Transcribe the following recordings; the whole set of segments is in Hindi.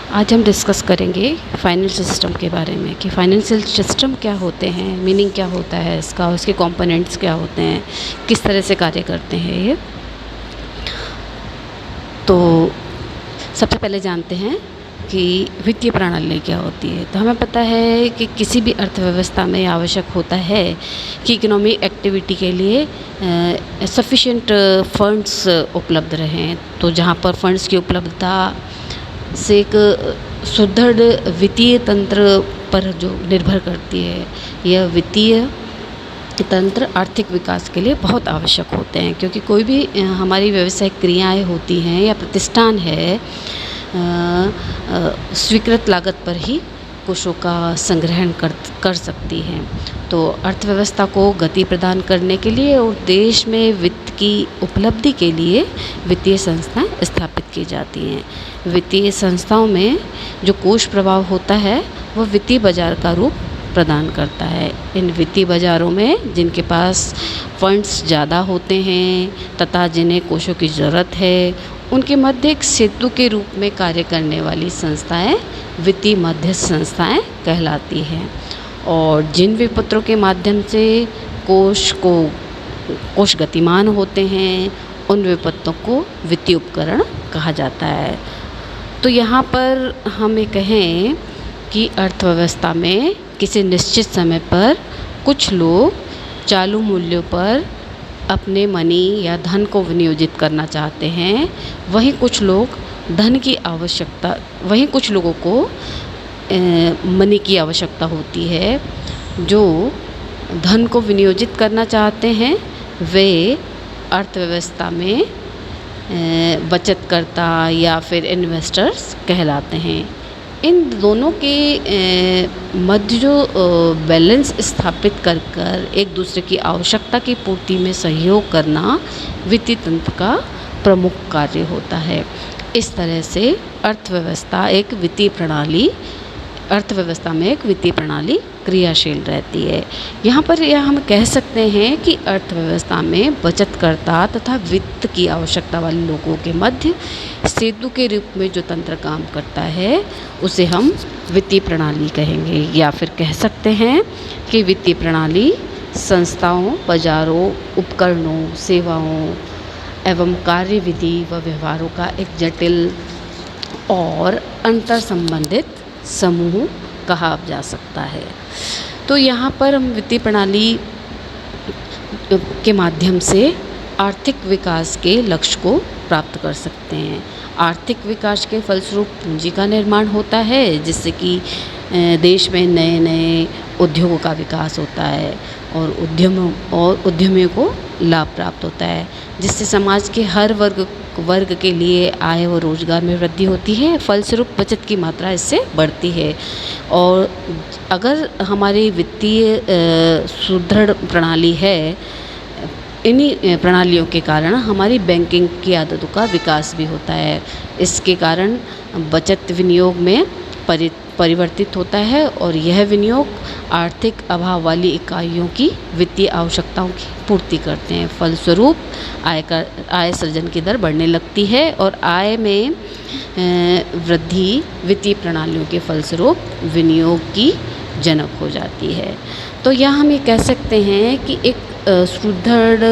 आज हम डिस्कस करेंगे फाइनेंशियल सिस्टम के बारे में कि फाइनेंशियल सिस्टम क्या होते हैं, मीनिंग क्या होता है इसका, उसके कंपोनेंट्स क्या होते हैं, किस तरह से कार्य करते हैं ये। तो सबसे पहले जानते हैं कि वित्तीय प्रणाली क्या होती है। तो हमें पता है कि किसी भी अर्थव्यवस्था में आवश्यक होता है कि इकोनॉमिक एक्टिविटी के लिए सफिशिएंट फंड्स उपलब्ध रहें। तो जहाँ पर फंड्स की उपलब्धता से एक सुदृढ़ वित्तीय तंत्र पर जो निर्भर करती है, यह वित्तीय तंत्र आर्थिक विकास के लिए बहुत आवश्यक होते हैं, क्योंकि कोई भी हमारी व्यावसायिक क्रियाएं होती हैं या प्रतिष्ठान है स्वीकृत लागत पर ही कोषों का संग्रहण कर सकती हैं। तो अर्थव्यवस्था को गति प्रदान करने के लिए और देश में वित्त की उपलब्धि के लिए वित्तीय संस्थाएं स्थापित की जाती हैं। वित्तीय संस्थाओं में जो कोष प्रवाह होता है वह वित्तीय बाजार का रूप प्रदान करता है। इन वित्तीय बाज़ारों में जिनके पास फंड्स ज़्यादा होते हैं तथा जिन्हें कोषों की ज़रूरत है, उनके मध्य एक सेतु के रूप में कार्य करने वाली संस्थाएं वित्तीय मध्यस्थ संस्थाएं कहलाती हैं। और जिन विपत्रों के माध्यम से कोष गतिमान होते हैं, उन विपत्रों को वित्तीय उपकरण कहा जाता है। तो यहाँ पर हम ये कहें कि अर्थव्यवस्था में किसी निश्चित समय पर कुछ लोग चालू मूल्यों पर अपने मनी या धन को विनियोजित करना चाहते हैं, वहीं कुछ लोगों को मनी की आवश्यकता होती है। जो धन को विनियोजित करना चाहते हैं वे अर्थव्यवस्था में बचतकर्ता या फिर इन्वेस्टर्स कहलाते हैं। इन दोनों के मध्य जो बैलेंस स्थापित कर एक दूसरे की आवश्यकता की पूर्ति में सहयोग करना वित्तीय तंत्र का प्रमुख कार्य होता है। इस तरह से अर्थव्यवस्था में एक वित्तीय प्रणाली क्रियाशील रहती है। यहाँ पर हम कह सकते हैं कि अर्थव्यवस्था में बचतकर्ता तथा वित्त की आवश्यकता वाले लोगों के मध्य सेतु के रूप में जो तंत्र काम करता है उसे हम वित्तीय प्रणाली कहेंगे, या फिर कह सकते हैं कि वित्तीय प्रणाली संस्थाओं, बाजारों, उपकरणों, सेवाओं एवं कार्यविधि व व्यवहारों का एक जटिल और अंतर संबंधित समूह कहा जा सकता है। तो यहाँ पर हम वित्तीय प्रणाली के माध्यम से आर्थिक विकास के लक्ष्य को प्राप्त कर सकते हैं। आर्थिक विकास के फलस्वरूप पूंजी का निर्माण होता है, जिससे कि देश में नए नए उद्योगों का विकास होता है और उद्यमियों को लाभ प्राप्त होता है, जिससे समाज के हर वर्ग के लिए आय व रोजगार में वृद्धि होती है। फलस्वरूप बचत की मात्रा इससे बढ़ती है। और अगर हमारी वित्तीय सुदृढ़ प्रणाली है, इन्हीं प्रणालियों के कारण हमारी बैंकिंग की आदतों का विकास भी होता है। इसके कारण बचत विनियोग में परिवर्तित होता है और यह विनियोग आर्थिक अभाव वाली इकाइयों की वित्तीय आवश्यकताओं की पूर्ति करते हैं। फलस्वरूप आय सृजन की दर बढ़ने लगती है और आय में वृद्धि वित्तीय प्रणालियों के फलस्वरूप विनियोग की जनक हो जाती है। तो यह हम ये कह सकते हैं कि एक सुदृढ़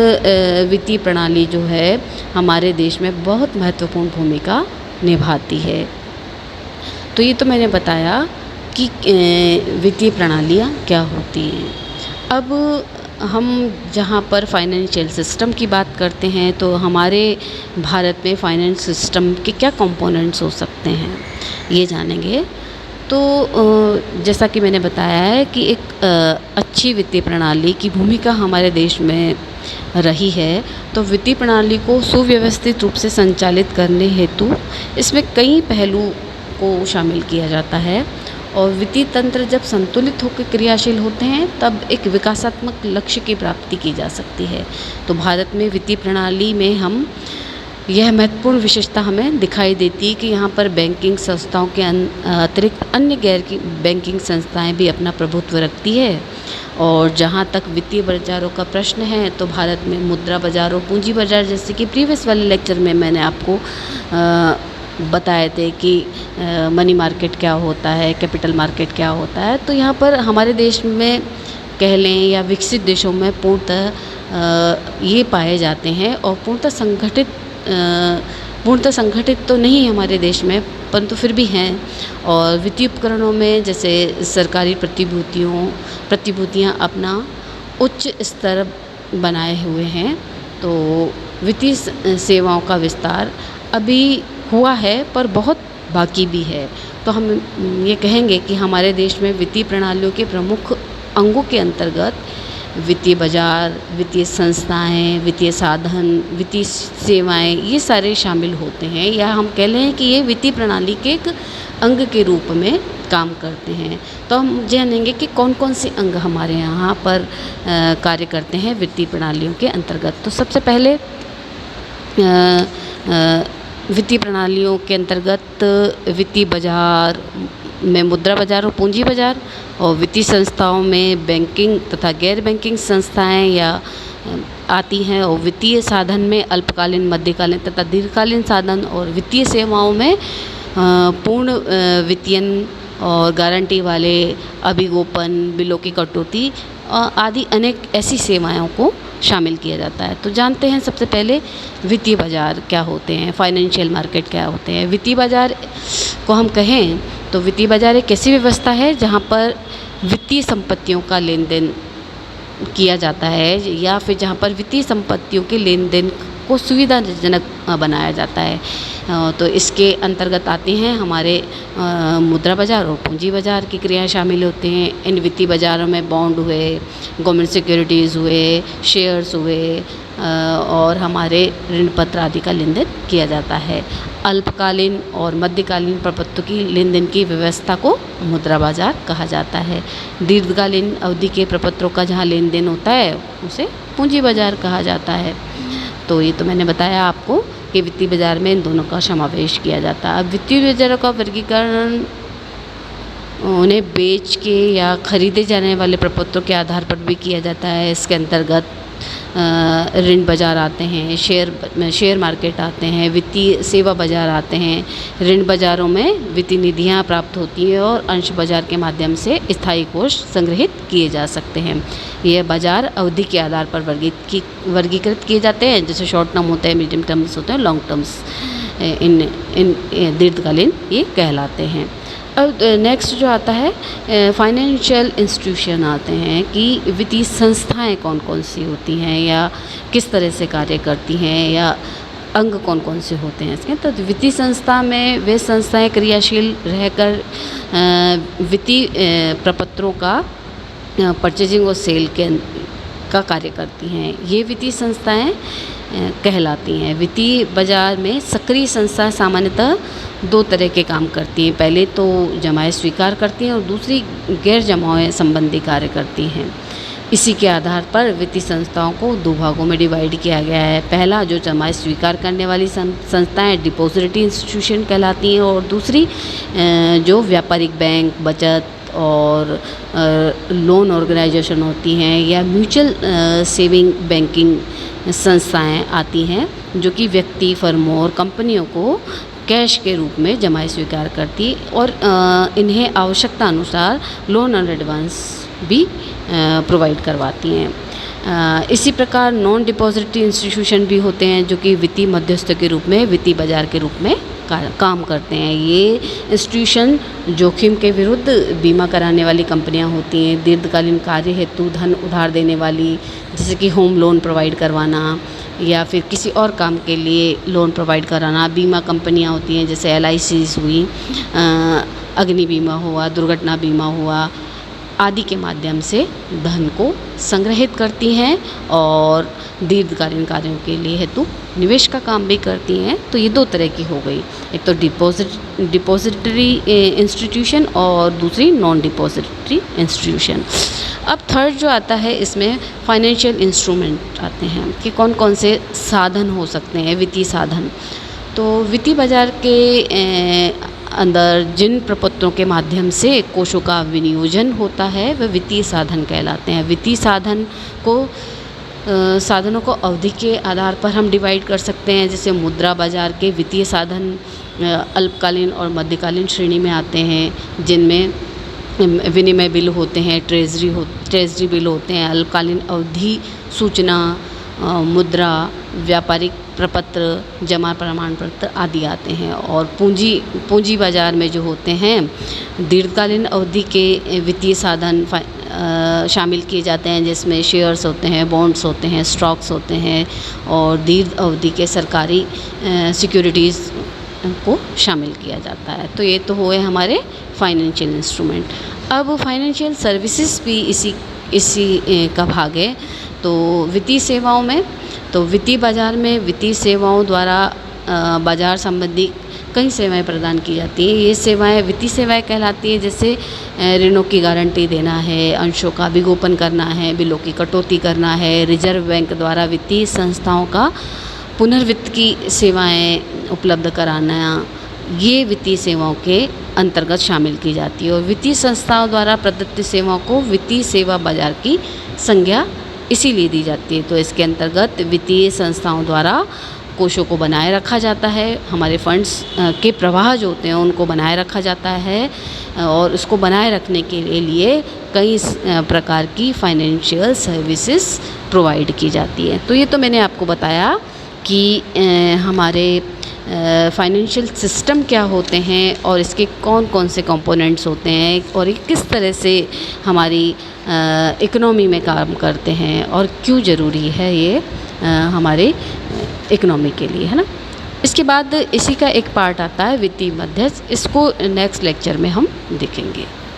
वित्तीय प्रणाली जो है हमारे देश में बहुत महत्वपूर्ण भूमिका निभाती है। तो ये तो मैंने बताया कि वित्तीय प्रणालियाँ क्या होती हैं। अब हम जहाँ पर फाइनेंशियल सिस्टम की बात करते हैं तो हमारे भारत में फाइनेंस सिस्टम के क्या कंपोनेंट्स हो सकते हैं ये जानेंगे। तो जैसा कि मैंने बताया है कि एक अच्छी वित्तीय प्रणाली की भूमिका हमारे देश में रही है। तो वित्तीय प्रणाली को सुव्यवस्थित रूप से संचालित करने हेतु इसमें कई पहलू को शामिल किया जाता है और वित्तीय तंत्र जब संतुलित होकर क्रियाशील होते हैं तब एक विकासात्मक लक्ष्य की प्राप्ति की जा सकती है। तो भारत में वित्तीय प्रणाली में यह महत्वपूर्ण विशेषता हमें दिखाई देती है कि यहाँ पर बैंकिंग संस्थाओं के अतिरिक्त अन्य गैर बैंकिंग संस्थाएं भी अपना प्रभुत्व रखती है। और जहाँ तक वित्तीय बाजारों का प्रश्न है तो भारत में मुद्रा बाजार और पूंजी बाजार, जैसे कि प्रीवियस वाले लेक्चर में मैंने आपको बताए थे कि मनी मार्केट क्या होता है, कैपिटल मार्केट क्या होता है। तो यहाँ पर हमारे देश में कह लें या विकसित देशों में पूर्णतः ये पाए जाते हैं और पूर्णतः संगठित तो नहीं हमारे देश में, परंतु फिर भी हैं। और वित्तीय उपकरणों में जैसे सरकारी प्रतिभूतियाँ अपना उच्च स्तर बनाए हुए हैं। तो वित्तीय सेवाओं का विस्तार अभी हुआ है पर बहुत बाकी भी है। तो हम ये कहेंगे कि हमारे देश में वित्तीय प्रणालियों के प्रमुख अंगों के अंतर्गत वित्तीय बाजार, वित्तीय संस्थाएं, वित्तीय साधन, वित्तीय सेवाएं, ये सारे शामिल होते हैं, या हम कह लें कि ये वित्तीय प्रणाली के एक अंग के रूप में काम करते हैं। तो हम जानेंगे कि कौन कौन से अंग हमारे यहाँ पर कार्य करते हैं वित्तीय प्रणालियों के अंतर्गत। तो सबसे पहले वित्तीय प्रणालियों के अंतर्गत वित्तीय बाजार में मुद्रा बाजार और पूंजी बाजार, और वित्तीय संस्थाओं में बैंकिंग तथा गैर बैंकिंग संस्थाएं या आती हैं, और वित्तीय साधन में अल्पकालीन, मध्यकालीन तथा दीर्घकालीन साधन, और वित्तीय सेवाओं में पूर्ण वित्तीयन और गारंटी वाले अभिगोपन, बिलों की कटौती आदि अनेक ऐसी सेवाओं को शामिल किया जाता है। तो जानते हैं सबसे पहले वित्तीय बाजार क्या होते हैं, फाइनेंशियल मार्केट क्या होते हैं। वित्तीय बाजार को हम कहें तो वित्तीय बाजार एक ऐसी व्यवस्था है जहाँ पर वित्तीय संपत्तियों का लेन देन किया जाता है, या फिर जहाँ पर वित्तीय संपत्तियों के लेन देन को सुविधाजनक बनाया जाता है। तो इसके अंतर्गत आते हैं हमारे मुद्रा बाजार और पूंजी बाजार की क्रियाएं शामिल होते हैं। इन वित्तीय बाजारों में बॉन्ड हुए, गवर्नमेंट सिक्योरिटीज़ हुए, शेयर्स हुए, और हमारे ऋण पत्र आदि का लेन देन किया जाता है। अल्पकालीन और मध्यकालीन प्रपत्रों की लेन देन की व्यवस्था को मुद्रा बाजार कहा जाता है। दीर्घकालीन अवधि के प्रपत्रों का जहाँ लेन देन होता है उसे पूंजी बाजार कहा जाता है। तो ये तो मैंने बताया आपको कि वित्तीय बाजार में इन दोनों का समावेश किया जाता है। अब वित्तीय बाजारों का वर्गीकरण उन्हें बेच के या खरीदे जाने वाले प्रपत्रों के आधार पर भी किया जाता है। इसके अंतर्गत ऋण बाजार आते हैं, शेयर मार्केट आते हैं, वित्तीय सेवा बाजार आते हैं। ऋण बाजारों में वित्तीय निधियाँ प्राप्त होती हैं और अंश बाजार के माध्यम से स्थायी कोष संग्रहित किए जा सकते हैं। यह बाजार अवधि के आधार पर वर्गीकृत किए जाते हैं, जैसे शॉर्ट टर्म होते हैं, मीडियम टर्म्स होते हैं, लॉन्ग टर्म्स इन दीर्घकालीन ये कहलाते हैं। अब नेक्स्ट जो आता है फाइनेंशियल इंस्टीट्यूशन आते हैं कि वित्तीय संस्थाएं कौन कौन सी होती हैं या किस तरह से कार्य करती हैं, या अंग कौन कौन से होते हैं इसके। तो वित्तीय संस्था में वे संस्थाएं क्रियाशील रहकर वित्तीय प्रपत्रों का परचेजिंग और सेल का कार्य करती हैं। ये वित्तीय संस्थाएं कहलाती हैं। वित्तीय बाजार में सक्रिय संस्थाएं सामान्यतः दो तरह के काम करती हैं। पहले तो जमाएं स्वीकार करती हैं और दूसरी गैर जमाएं संबंधी कार्य करती हैं। इसी के आधार पर वित्तीय संस्थाओं को दो भागों में डिवाइड किया गया है। पहला जो जमाएं स्वीकार करने वाली संस्थाएं डिपॉजिटरी इंस्टीट्यूशन कहलाती हैं, और दूसरी जो व्यापारिक बैंक, बचत और लोन ऑर्गेनाइजेशन होती हैं, या म्यूचुअल सेविंग बैंकिंग संस्थाएं आती हैं, जो कि व्यक्ति, फर्मों और कंपनियों को कैश के रूप में जमाएं स्वीकार करती और इन्हें आवश्यकता अनुसार लोन और एडवांस भी प्रोवाइड करवाती हैं। इसी प्रकार नॉन डिपॉजिटरी इंस्टीट्यूशन भी होते हैं, जो कि वित्तीय मध्यस्थ के रूप में वित्तीय बाजार के रूप में काम करते हैं। ये इंस्टीट्यूशन जोखिम के विरुद्ध बीमा कराने वाली कंपनियां होती हैं। दीर्घकालीन कार्य हेतु धन उधार देने वाली, जैसे कि होम लोन प्रोवाइड करवाना या फिर किसी और काम के लिए लोन प्रोवाइड कराना। बीमा कंपनियां होती हैं, जैसे LICs हुई, अग्नि बीमा हुआ, दुर्घटना बीमा हुआ आदि के माध्यम से धन को संग्रहित करती हैं और दीर्घकालीन कार्यों के लिए हेतु निवेश का काम भी करती हैं। तो ये दो तरह की हो गई, एक तो डिपॉजिटरी इंस्टीट्यूशन और दूसरी नॉन डिपॉजिटरी इंस्टीट्यूशन। अब थर्ड जो आता है इसमें फाइनेंशियल इंस्ट्रूमेंट आते हैं कि कौन कौन से साधन हो सकते हैं, वित्तीय साधन। तो वित्तीय बाजार के अंदर जिन प्रपत्रों के माध्यम से कोषों का विनियोजन होता है वह वित्तीय साधन कहलाते हैं। वित्तीय साधन को साधनों को अवधि के आधार पर हम डिवाइड कर सकते हैं। जैसे मुद्रा बाजार के वित्तीय साधन अल्पकालीन और मध्यकालीन श्रेणी में आते हैं, जिनमें विनिमय बिल होते हैं, ट्रेजरी बिल होते हैं, अल्पकालीन अवधि सूचना, मुद्रा, व्यापारिक प्रपत्र, जमा प्रमाण पत्र आदि आते हैं। और पूंजी बाजार में जो होते हैं, दीर्घकालीन अवधि के वित्तीय साधन शामिल किए जाते हैं, जिसमें शेयर्स होते हैं, बॉन्ड्स होते हैं, स्टॉक्स होते हैं, और दीर्घ अवधि के सरकारी सिक्योरिटीज़ को शामिल किया जाता है। तो ये तो हुए हमारे फाइनेंशियल इंस्ट्रूमेंट। अब फाइनेंशियल सर्विसेज भी इसी का भाग है। तो वित्तीय सेवाओं में, तो वित्तीय बाज़ार में वित्तीय सेवाओं द्वारा बाज़ार संबंधी कई सेवाएं प्रदान की जाती हैं। ये सेवाएं वित्तीय सेवाएं कहलाती हैं। जैसे ऋणों की गारंटी देना है, अंशों का विगोपन करना है, बिलों की कटौती करना है, रिजर्व बैंक द्वारा वित्तीय संस्थाओं का पुनर्वित्त की सेवाएं उपलब्ध कराना, ये वित्तीय सेवाओं के अंतर्गत शामिल की जाती है। और वित्तीय संस्थाओं द्वारा प्रदत्त सेवाओं को वित्तीय सेवा बाजार की संज्ञा इसीलिए दी जाती है। तो इसके अंतर्गत वित्तीय संस्थाओं द्वारा कोषों को बनाए रखा जाता है, हमारे फंड्स के प्रवाह जो होते हैं उनको बनाए रखा जाता है, और उसको बनाए रखने के लिए कई प्रकार की फाइनेंशियल सर्विसेज प्रोवाइड की जाती है। तो ये तो मैंने आपको बताया कि हमारे फाइनेंशियल सिस्टम क्या होते हैं और इसके कौन कौन से कंपोनेंट्स होते हैं, और ये किस तरह से हमारी इकोनॉमी में काम करते हैं, और क्यों ज़रूरी है ये हमारे इकोनॉमी के लिए, है ना। इसके बाद इसी का एक पार्ट आता है वित्तीय मध्यस्थ। इसको नेक्स्ट लेक्चर में हम देखेंगे।